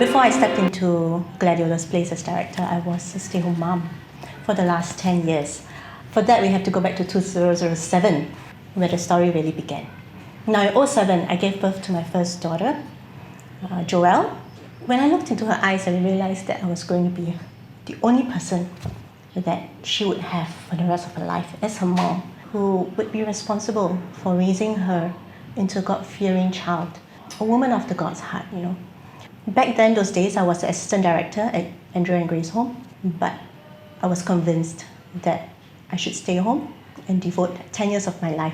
Before I stepped into Gladiola's place as director, I was a stay-home mom for the last 10 years. For that, we have to go back to 2007, where the story really began. Now, in 2007, I gave birth to my first daughter, Joelle. When I looked into her eyes, I realized that I was going to be the only person that she would have for the rest of her life as her mom, who would be responsible for raising her into a God-fearing child, a woman after God's heart, you know. Back then, those days, I was the assistant director at Andrew and Grace Home, but I was convinced that I should stay home and devote 10 years of my life.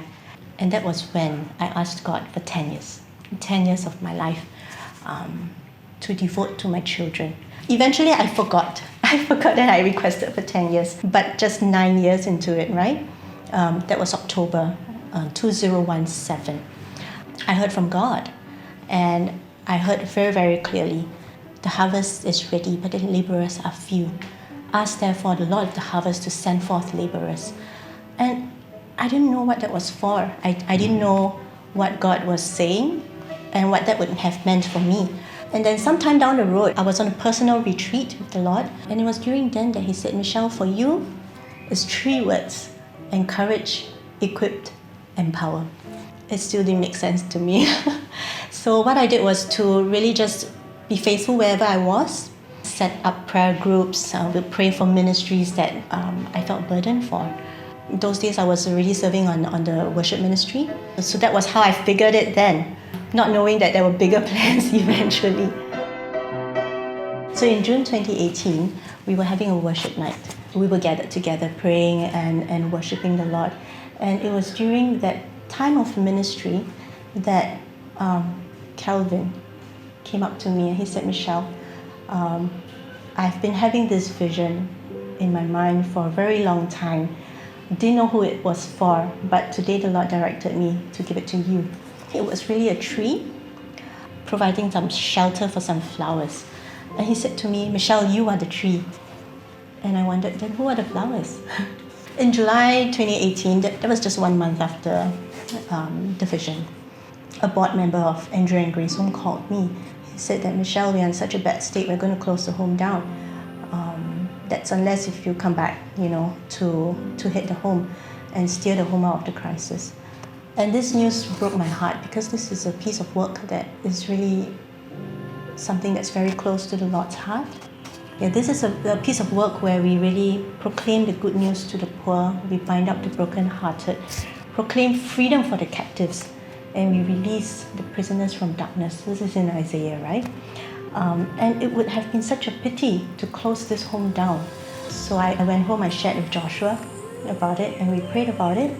And that was when I asked God for 10 years of my life to devote to my children. Eventually, I forgot. I forgot that I requested for 10 years, but just 9 years into it, right? That was October 2017. I heard from God, and I heard very, very clearly, the harvest is ready, but the laborers are few. Ask therefore the Lord of the harvest to send forth laborers. And I didn't know what that was for. I didn't know what God was saying and what that would have meant for me. And then sometime down the road, I was on a personal retreat with the Lord, and it was during then that He said, Michelle, for you, it's 3 words: encourage, equipped, empower. It still didn't make sense to me. So what I did was to really just be faithful wherever I was, set up prayer groups, we'll pray for ministries that I felt burdened for. Those days I was already serving on the worship ministry. So that was how I figured it then, not knowing that there were bigger plans eventually. So in June 2018, we were having a worship night. We were gathered together praying and worshiping the Lord. And it was during that time of ministry that Calvin came up to me and he said, Michelle, I've been having this vision in my mind for a very long time. Didn't know who it was for, but today the Lord directed me to give it to you. It was really a tree, providing some shelter for some flowers. And he said to me, Michelle, you are the tree. And I wondered, then who are the flowers? In July 2018, that was just 1 month after the vision, a board member of Andrew and Grace Home called me. He said that, Michelle, we're in such a bad state, we're going to close the home down. That's unless if you come back, you know, to hit the home and steer the home out of the crisis. And this news broke my heart because this is a piece of work that is really something that's very close to the Lord's heart. Yeah, this is a piece of work where we really proclaim the good news to the poor, we bind up the brokenhearted, proclaim freedom for the captives, and we release the prisoners from darkness. This is in Isaiah, right? And it would have been such a pity to close this home down. So I went home, I shared with Joshua about it, and we prayed about it,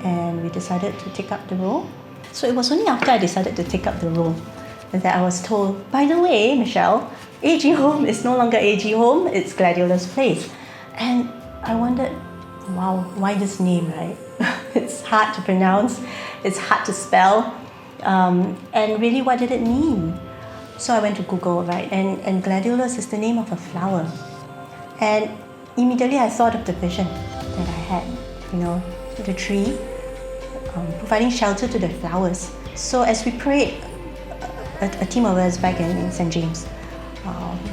and we decided to take up the role. So it was only after I decided to take up the role that I was told, by the way, Michelle, AG Home is no longer AG Home, it's Gladiola's Place. And I wondered, wow, why this name, right? It's hard to pronounce, it's hard to spell, and really what did it mean? So I went to Google, right, and gladiolus is the name of a flower. And immediately I thought of the vision that I had, you know, the tree, providing shelter to the flowers. So as we prayed, a team of us back in St. James,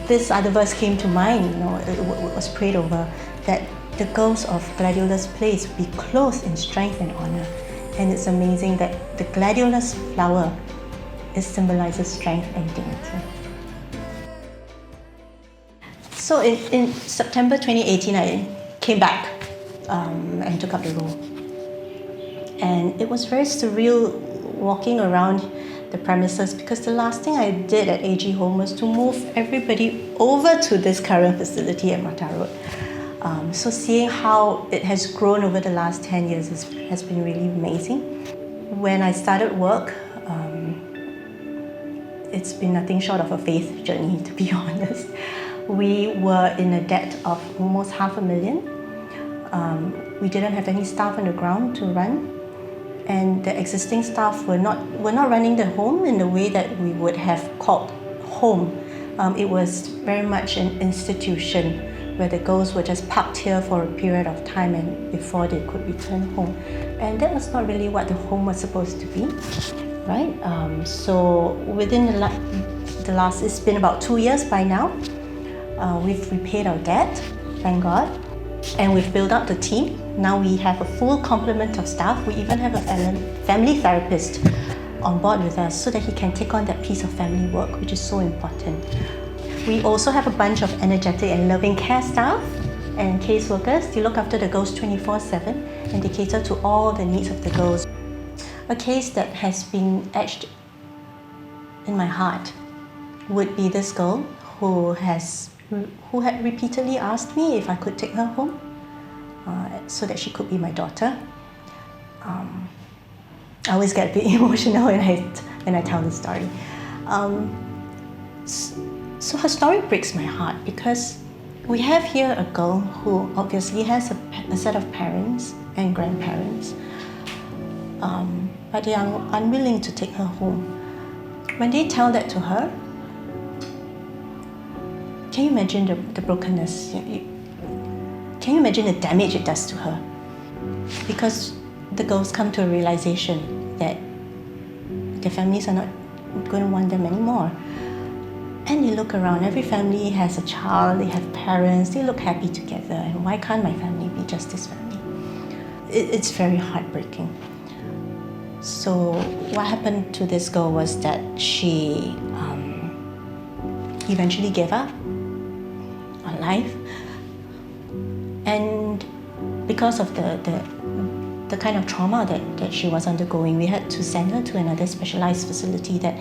this other verse came to mind, you know, it was prayed over, that the girls of Gladiola's Place be clothed in strength and honor. And it's amazing that the gladiolus flower, it symbolizes strength and dignity. So in September 2018, I came back and took up the role. And it was very surreal walking around the premises because the last thing I did at AG Home was to move everybody over to this current facility at Mata Road. So seeing how it has grown over the last 10 years has been really amazing. When I started work, it's been nothing short of a faith journey, to be honest. We were in a debt of almost $500,000. We didn't have any staff on the ground to run, and the existing staff were not running the home in the way that we would have called home. It was very much an institution where the girls were just parked here for a period of time and before they could return home. And that was not really what the home was supposed to be, right? So within the it's been about 2 years by now. We've repaid our debt, thank God. And we've built up the team. Now we have a full complement of staff. We even have a family therapist on board with us so that he can take on that piece of family work, which is so important. We also have a bunch of energetic and loving care staff and caseworkers. They look after the girls 24/7 and they cater to all the needs of the girls. A case that has been etched in my heart would be this girl who had repeatedly asked me if I could take her home so that she could be my daughter. I always get a bit emotional when I tell this story. So her story breaks my heart because we have here a girl who obviously has a set of parents and grandparents, but they are unwilling to take her home. When they tell that to her, can you imagine the brokenness? Can you imagine the damage it does to her? Because the girls come to a realization that their families are not going to want them anymore. And they look around, every family has a child, they have parents, they look happy together, and why can't my family be just this family? It's very heartbreaking. So what happened to this girl was that she eventually gave up on life. And because of the kind of trauma that she was undergoing, we had to send her to another specialized facility that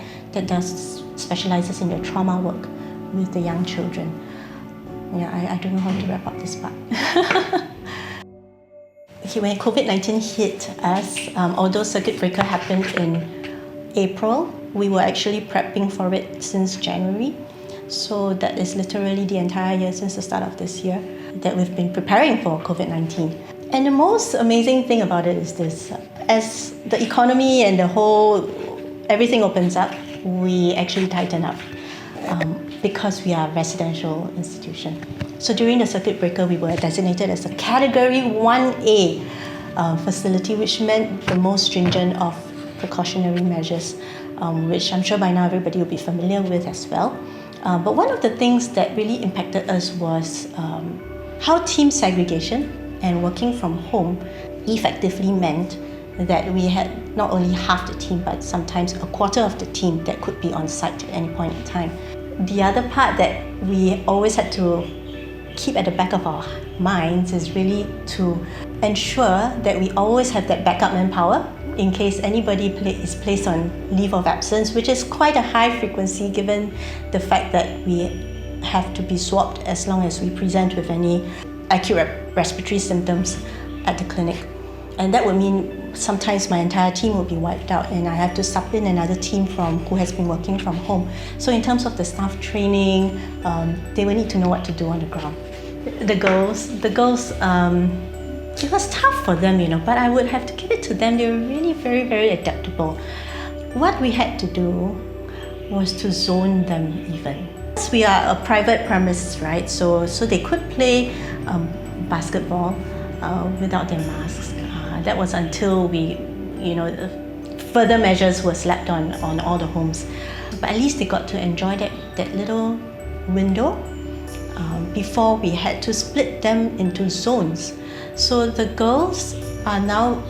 specializes in the trauma work with the young children. Yeah, I don't know how to wrap up this part. When COVID-19 hit us, although circuit breaker happened in April, we were actually prepping for it since January. So that is literally the entire year since the start of this year that we've been preparing for COVID-19. And the most amazing thing about it is this: as the economy and everything opens up, we actually tighten up because we are a residential institution. So during the circuit breaker, we were designated as a Category 1A facility, which meant the most stringent of precautionary measures, which I'm sure by now everybody will be familiar with as well. But one of the things that really impacted us was how team segregation and working from home effectively meant that we had not only half the team, but sometimes a quarter of the team that could be on site at any point in time. The other part that we always had to keep at the back of our minds is really to ensure that we always have that backup manpower in case anybody is placed on leave of absence, which is quite a high frequency given the fact that we have to be swabbed as long as we present with any acute respiratory symptoms at the clinic. And that would mean sometimes my entire team will be wiped out and I have to sub in another team who has been working from home. So in terms of the staff training, they will need to know what to do on the ground. The girls, it was tough for them, but I would have to give it to them. They were really very, very adaptable. What we had to do was to zone them even. We are a private premise, right? So they could play basketball without their masks. That was until further measures were slapped on all the homes. But at least they got to enjoy that little window before we had to split them into zones. So the girls are now,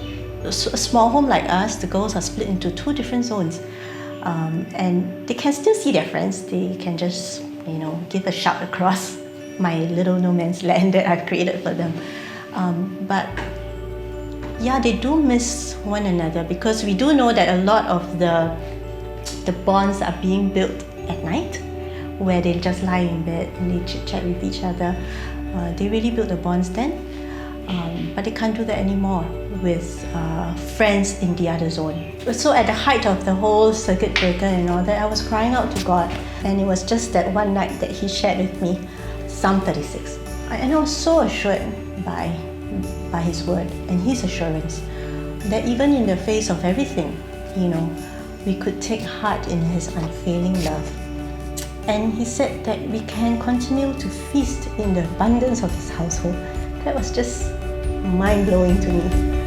a small home like us, the girls are split into 2 different zones. And they can still see their friends. They can just, give a shout across my little no man's land that I've created for them. But yeah, they do miss one another because we do know that a lot of the bonds are being built at night, where they just lie in bed and they chit-chat with each other. They really build the bonds then, but they can't do that anymore with friends in the other zone. So at the height of the whole circuit breaker and all that, I was crying out to God, and it was just that one night that He shared with me Psalm 36. And I was so assured by His word and His assurance that even in the face of everything, we could take heart in His unfailing love. And He said that we can continue to feast in the abundance of His household. That was just mind-blowing to me.